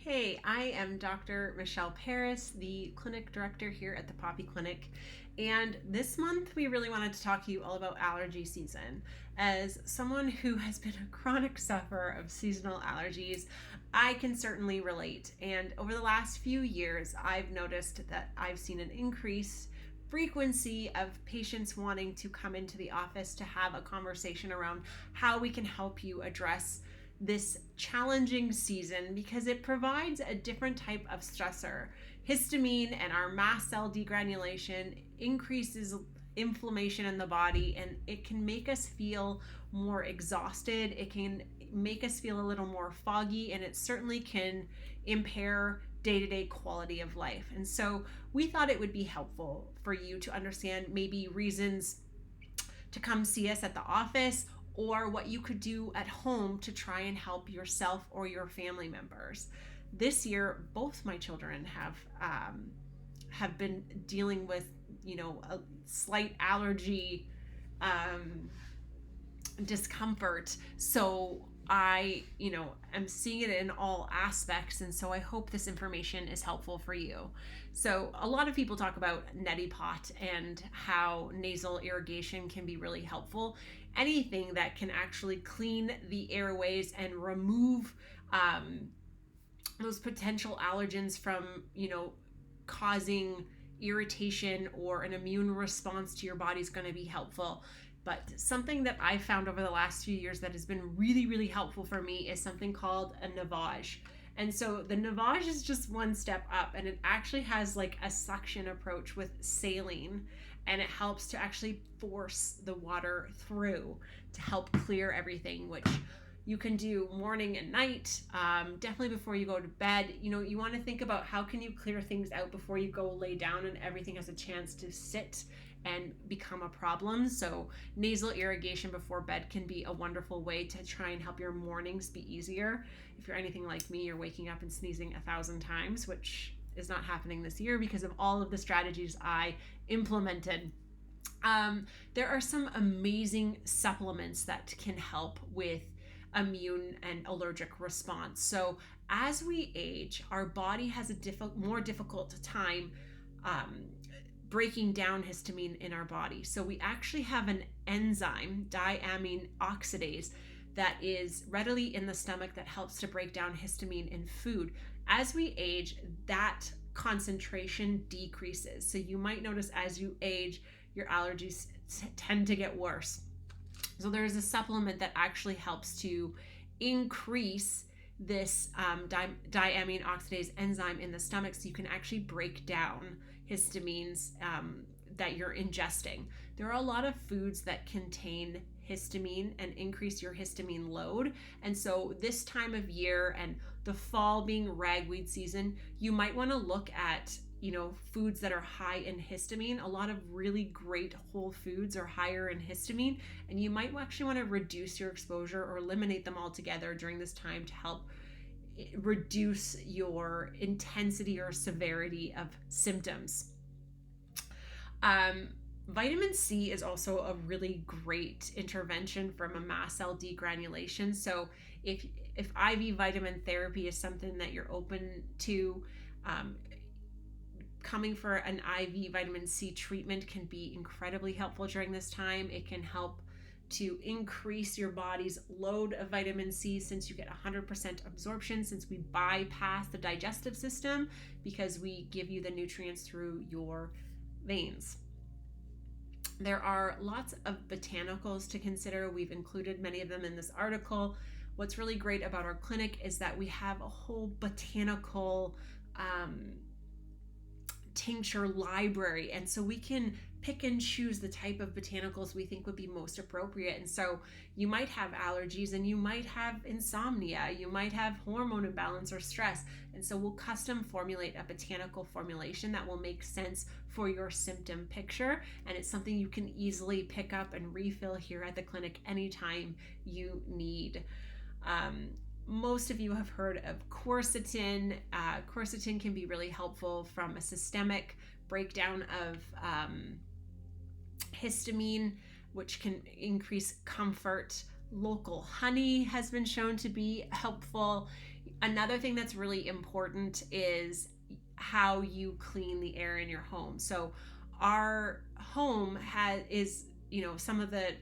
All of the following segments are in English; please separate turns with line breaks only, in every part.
Hey, I am Dr. Michelle Peris, the clinic director here at the Poppy Clinic. And this month, we really wanted to talk to you all about allergy season. As someone who has been a chronic sufferer of seasonal allergies, I can certainly relate. And over the last few years, I've noticed that I've seen an increase frequency of patients wanting to come into the office to have a conversation around how we can help you address this challenging season because it provides a different type of stressor. Histamine and our mast cell degranulation increases inflammation in the body, and it can make us feel more exhausted. It can make us feel a little more foggy, and it certainly can impair day-to-day quality of life. And so we thought it would be helpful for you to understand maybe reasons to come see us at the office, or what you could do at home to try and help yourself or your family members. This year, both my children have been dealing with, a slight allergy discomfort. So I, am seeing it in all aspects. And so I hope this information is helpful for you. So a lot of people talk about neti pot and how nasal irrigation can be really helpful. Anything that can actually clean the airways and remove those potential allergens from, causing irritation or an immune response to your body is going to be helpful. But something that I found over the last few years that has been really, really helpful for me is something called a navage. And so the navage is just one step up, and it actually has like a suction approach with saline, and it helps to actually force the water through to help clear everything, which you can do morning and night, definitely before you go to bed. You want to think about how can you clear things out before you go lay down and everything has a chance to sit and become a problem. So nasal irrigation before bed can be a wonderful way to try and help your mornings be easier. If you're anything like me, you're waking up and sneezing 1,000 times, which is not happening this year because of all of the strategies I implemented. There are some amazing supplements that can help with immune and allergic response. So as we age, our body has a more difficult time breaking down histamine in our body. So we actually have an enzyme, diamine oxidase, that is readily in the stomach that helps to break down histamine in food. As we age, that concentration decreases. So you might notice as you age, your allergies tend to get worse. So there's a supplement that actually helps to increase this diamine oxidase enzyme in the stomach, so you can actually break down histamines that you're ingesting. There are a lot of foods that contain histamine and increase your histamine load. And so this time of year and the fall being ragweed season, you might want to look at foods that are high in histamine. A lot of really great whole foods are higher in histamine, and you might actually want to reduce your exposure or eliminate them altogether during this time to help reduce your intensity or severity of symptoms. Vitamin C is also a really great intervention from a mast cell degranulation. So if IV vitamin therapy is something that you're open to, coming for an IV vitamin C treatment can be incredibly helpful during this time. It can help to increase your body's load of vitamin C since you get 100% absorption, since we bypass the digestive system because we give you the nutrients through your veins. There are lots of botanicals to consider. We've included many of them in this article. What's really great about our clinic is that we have a whole botanical tincture library, and so we can pick and choose the type of botanicals we think would be most appropriate. And so you might have allergies, and you might have insomnia, you might have hormone imbalance or stress, and so we'll custom formulate a botanical formulation that will make sense for your symptom picture, and it's something you can easily pick up and refill here at the clinic anytime you need. Most of you have heard of quercetin. Quercetin can be really helpful from a systemic breakdown of histamine, which can increase comfort. Local honey has been shown to be helpful. Another thing that's really important is how you clean the air in your home. So our home is, some of the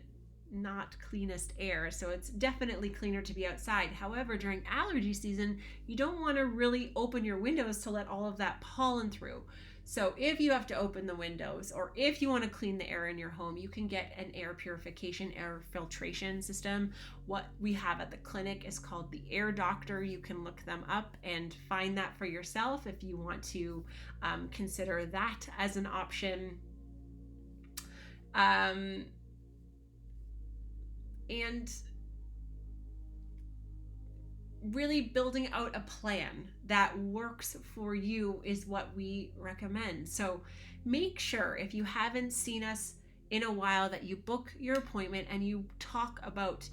not cleanest air, so it's definitely cleaner to be outside. However, during allergy season, you don't want to really open your windows to let all of that pollen through. So if you have to open the windows, or if you want to clean the air in your home, you can get an air purification, air filtration system. What we have at the clinic is called the Air Doctor. You can look them up and find that for yourself if you want to consider that as an option. And really building out a plan that works for you is what we recommend. So make sure, if you haven't seen us in a while, that you book your appointment and you talk about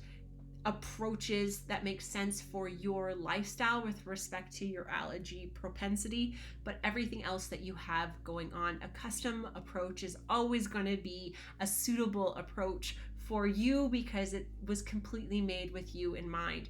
approaches that make sense for your lifestyle with respect to your allergy propensity, but everything else that you have going on. A custom approach is always going to be a suitable approach for you because it was completely made with you in mind.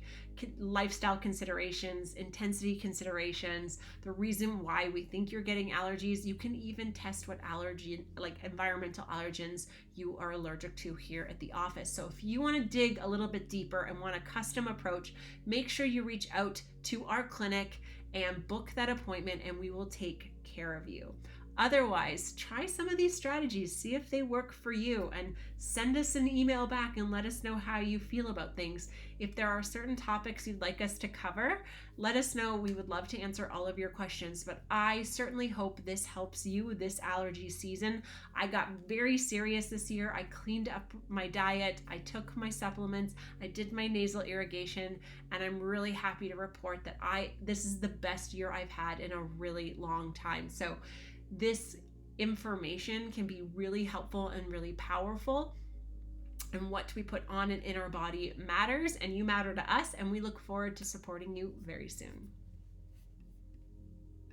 Lifestyle considerations, intensity considerations, the reason why we think you're getting allergies. You can even test what allergy, like environmental allergens, you are allergic to here at the office. So if you want to dig a little bit deeper and want a custom approach, make sure you reach out to our clinic and book that appointment, and we will take care of you. Otherwise, try some of these strategies, see if they work for you, and send us an email back and let us know how you feel about things. If there are certain topics you'd like us to cover, let us know. We would love to answer all of your questions, but I certainly hope this helps you this allergy season. I got very serious this year. I cleaned up my diet, I took my supplements, I did my nasal irrigation, and I'm really happy to report that this is the best year I've had in a really long time. So this information can be really helpful and really powerful. And what we put on and in our body matters, and you matter to us, and we look forward to supporting you very soon.